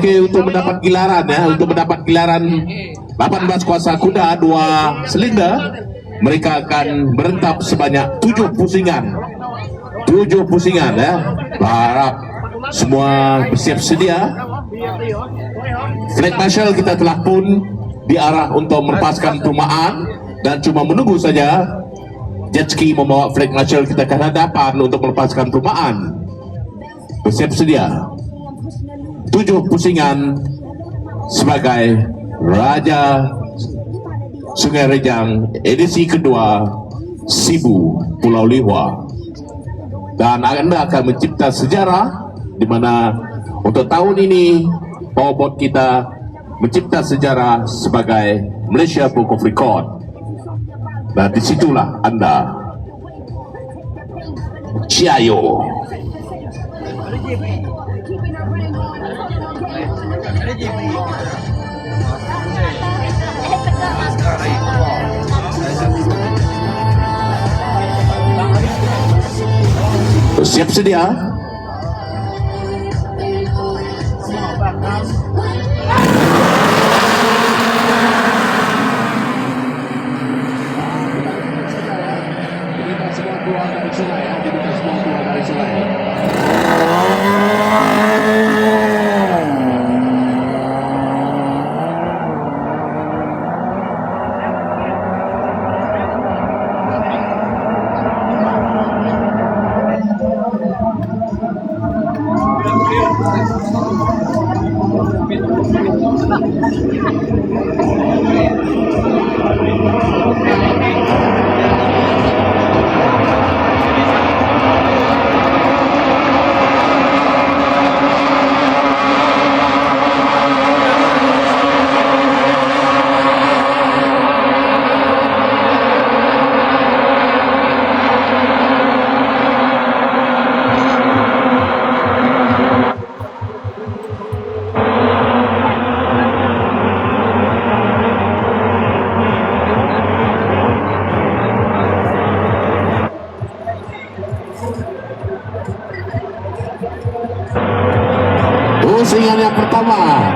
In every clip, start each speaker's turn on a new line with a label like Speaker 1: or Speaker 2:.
Speaker 1: Okey, untuk mendapat gelaran ya, untuk mendapat gelaran 18 kuasa kuda 2 silinder, mereka akan berentap sebanyak 7 pusingan. 7 pusingan ya. Harap semua bersiap sedia. Flag Marshal kita telah pun diarah untuk melepaskan perumahan dan cuma menunggu saja jet ski membawa Flag Marshal kita ke hadapan untuk melepaskan perumahan. Bersiap sedia. 7 pusingan sebagai Raja Sungai Rejang edisi kedua Sibu Pulau Liwa. Dan Anda akan mencipta sejarah di mana untuk tahun ini powerboat kita mencipta sejarah sebagai Malaysia Book of Record. Dan disitulah Anda Ciayo. Siap sedia. Pusingan yang pertama.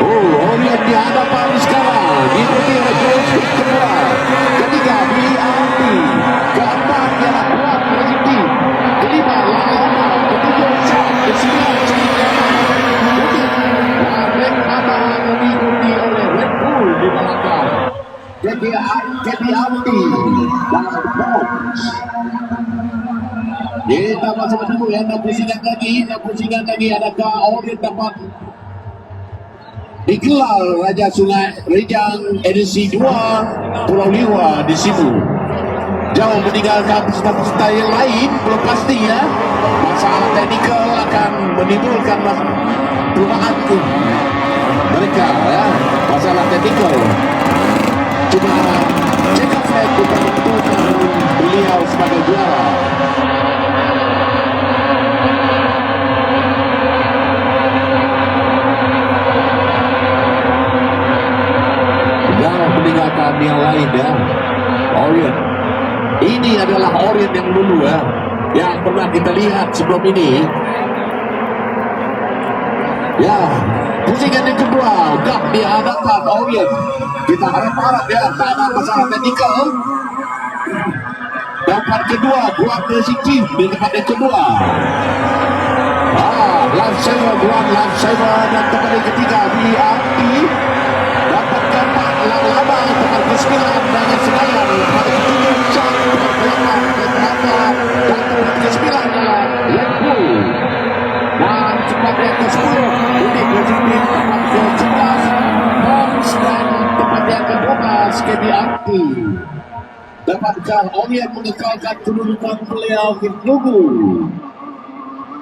Speaker 1: Orient di hadapan sekarang. Diikuti oleh Jones kedua. Ketiga BRT. Keempat ialah Kuat Rezeki. Kelima Lama. Ketujuh Syah. Kesembilan Red Mata diikuti oleh Red Bull di belakang. KBRT dalam box. Kita masih menunggu ya, 6 pusingan lagi, adakah Orient dapat digelar Raja Sungai Rejang edisi 2 Pulau Liwa di Sibu. Jauh meninggalkan peserta-peserta yang lain, belum pasti ya. Masalah teknikal akan menimbulkan perubahan mereka ya. Masalah teknikal cuma check-up flag bukan menentukan beliau sebagai juara. Meninggalkan yang lain ya. Orient ini adalah Orient yang dulu ya, yang pernah kita lihat sebelum ini ya. Pusingan yang kedua udah di hadapan Orient. Kita harap-harap ya tak ada masalah teknikal. Dapat kedua Kuat Rezeki di tempat yang kedua. Lifesaver dan tempat yang ketiga BRT. Dapat keempat Lama tempat ke-9 dengan Senayan. Pada ketujuh Syah tempat ke-8 dan tempat ke-9 adalah Red Bull. Dan tempat yang ke-10 Unik Rezeki tempat ke-11 Box dan tempat yang ke-12 KBRT. Dapatkah Orient mengekalkan kedudukan beliau di Lugu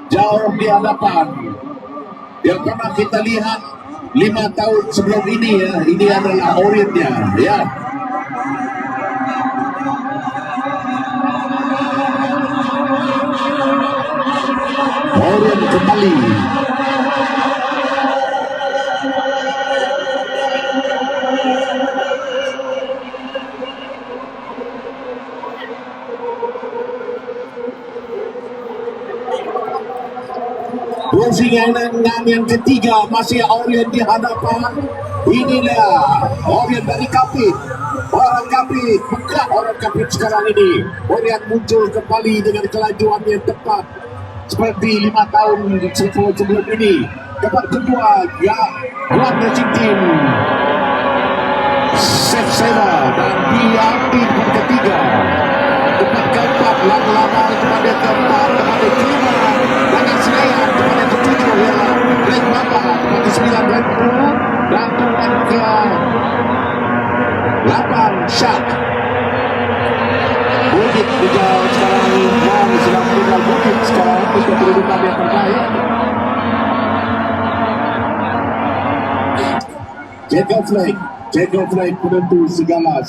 Speaker 1: jauh di hadapan yang pernah kita lihat 5 tahun sebelum ini ya. Ini adalah Orientnya ya. Orient kembali. Persingangan yang ketiga masih Orient di hadapan. Inilah Orient dari Kapit. Orang Kapit, bukan orang Kapit sekarang ini. Orient muncul kembali dengan kelajuan yang tepat seperti 5 tahun sebelum ini. Tempat kedua ya Guan Racing Team, Safe Saver dan BRT tempat ketiga. Tempat keempat lama-lama kepada keempat, kepada kelima Langit Senayan, kepada ketujuh ialah Black Mamba, kepada ke-9 Red Bull dan tempat ke-8 Shark. Bukit Bijau sekarang ini sedang meninggal Bukit sekarang untuk kedudukan yang terbaik. Jago flag penentu segala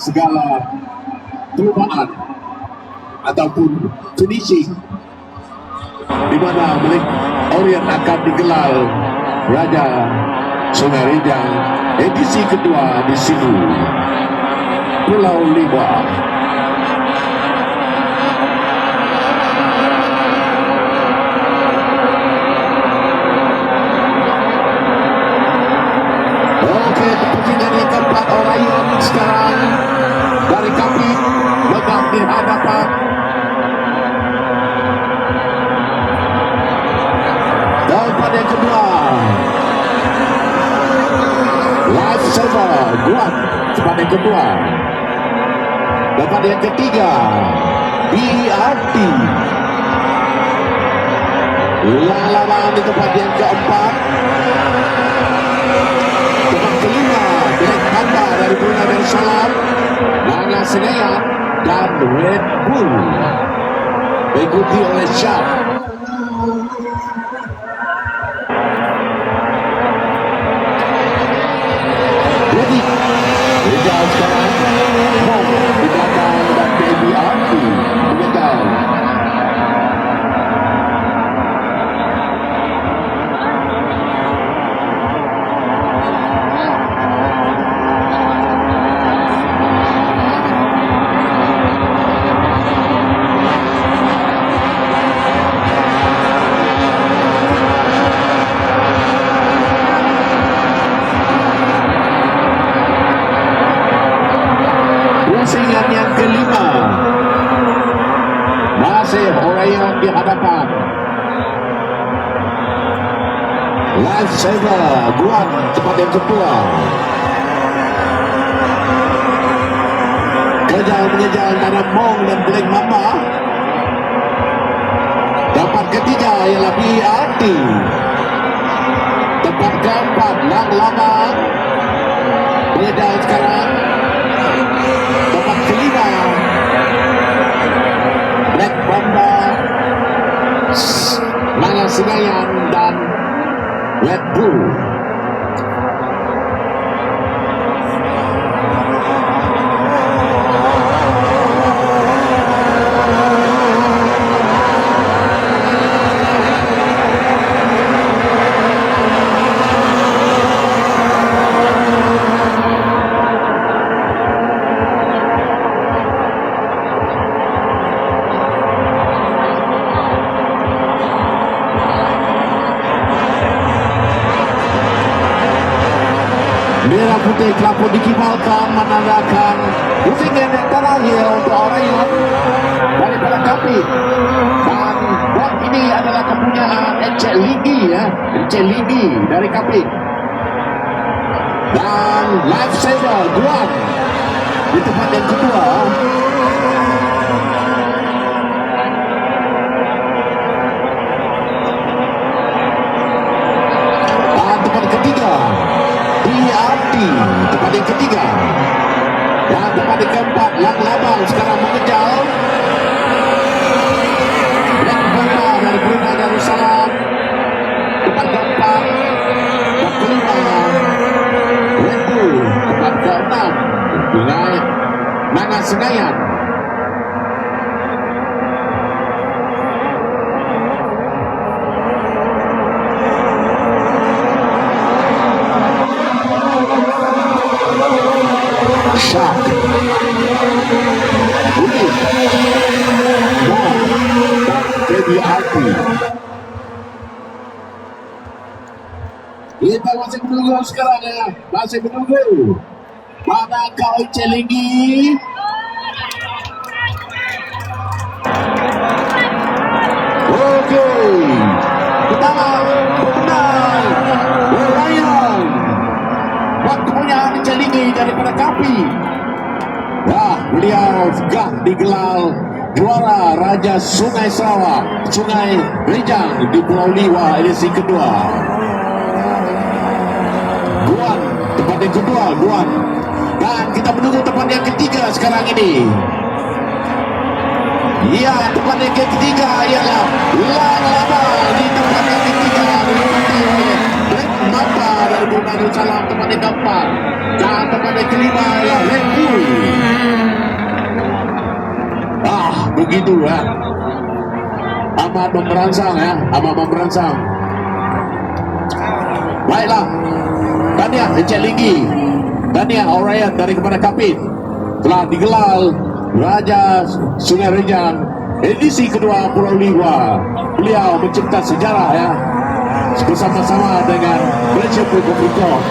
Speaker 1: perlumbaan ataupun finishing di mana milik Orient akan digelar Raja Sungai Rijang edisi kedua di Sidu Pulau Liba. Pertandingan yang keempat Orion sekarang dari Kapit megah di hadapan. Dan pada yang kedua Life Saver Guan pada yang kedua. Dan pada yang ketiga BRT. Lama-lama di tempat yang keempat. Tempat kelima Black Mamba dari Brunei Darussalam, Langit Senayan dan Red Bull diikuti oleh Shark. Jadi Rijal sekarang Mom di belakang dan BRT mengejar. Persingan yang kelima masih Orion di hadapan. Life Saver Guan tempat yang kedua. Mengejar antara Mong dan Black Mamba. Tempat ketiga ialah BRT. Tempat keempat Lang Lama mengejar sekarang. Tempat kelima Black Mamba, Langit Senayan dan Red Bull. Merah putih kelapa dikibarkan menandakan persingan yang terakhir untuk Orion daripada Kapit. Dan bot ini adalah kepunyaan Encik Ligi ya, Encik Ligi dari Kapit. Dan Life Saver Guan di tempat yang kedua. Dan tempat ketiga BRT tempat yang ketiga. Dan tempat yang keempat Lang Labang sekarang mengejar Black Mamba dari Brunei Darussalam. Tempat keempat dan kelima Red Bull. Tempat keenam Langit Senayan Kita masih menunggu sekarang ya, masih menunggu. Mana kau Celingi? Okey. Pertama, benar. Ryan. Waktunya Celingi daripada Kapi. Wah, beliau gah digelar juara Raja Sungai Sarawak, Sungai Rejang di Pulau Liwa edisi kedua. Guan, tempat yang kedua, Guan. Dan kita menunggu tempat yang ketiga sekarang ini. Ya, tempat yang ketiga ialah Lang Lama di tempat yang ketiga diikuti oleh Black Mamba dari Brunei Darussalam tempat yang keempat. Dan tempat yang kelima ialah Red Bull. Begitu ya. Amat memberangsang ya, amat memberangsang. Baiklah. Tahniah Encik Linggi, tahniah Orion dari kepada Kapit telah digelar Raja Sungai Rejang edisi kedua Pulau Liwa. Beliau mencipta sejarah ya, bersama-sama dengan Malaysia Public Record.